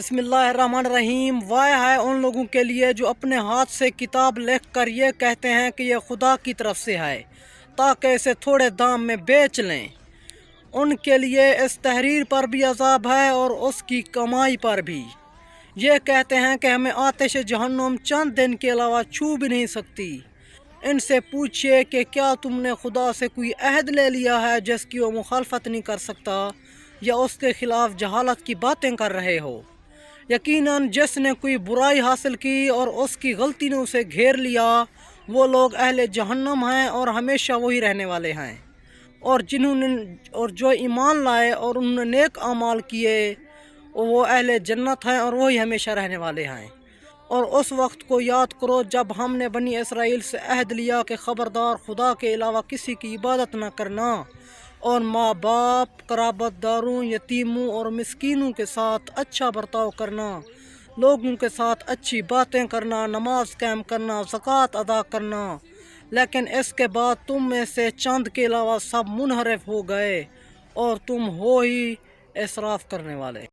بسم اللہ الرحمن الرحیم۔ وائے ہے ان لوگوں کے لیے جو اپنے ہاتھ سے کتاب لکھ کر یہ کہتے ہیں کہ یہ خدا کی طرف سے ہے تاکہ اسے تھوڑے دام میں بیچ لیں۔ ان کے لیے اس تحریر پر بھی عذاب ہے اور اس کی کمائی پر بھی۔ یہ کہتے ہیں کہ ہمیں آتش جہنم چند دن کے علاوہ چھو بھی نہیں سکتی۔ ان سے پوچھئے کہ کیا تم نے خدا سے کوئی عہد لے لیا ہے جس کی وہ مخالفت نہیں کر سکتا، یا اس کے خلاف جہالت کی باتیں کر رہے ہو؟ یقیناً جس نے کوئی برائی حاصل کی اور اس کی غلطی نے اسے گھیر لیا، وہ لوگ اہل جہنم ہیں اور ہمیشہ وہی رہنے والے ہیں۔ اور جو ایمان لائے اور انہوں نے نیک اعمال کیے وہ اہل جنت ہیں اور وہی ہمیشہ رہنے والے ہیں۔ اور اس وقت کو یاد کرو جب ہم نے بنی اسرائیل سے عہد لیا کہ خبردار خدا کے علاوہ کسی کی عبادت نہ کرنا، اور ماں باپ، قرابت داروں، یتیموں اور مسکینوں کے ساتھ اچھا برتاؤ کرنا، لوگوں کے ساتھ اچھی باتیں کرنا، نماز قائم کرنا، زکوٰۃ ادا کرنا۔ لیکن اس کے بعد تم میں سے چند کے علاوہ سب منحرف ہو گئے اور تم ہو ہی اسراف کرنے والے۔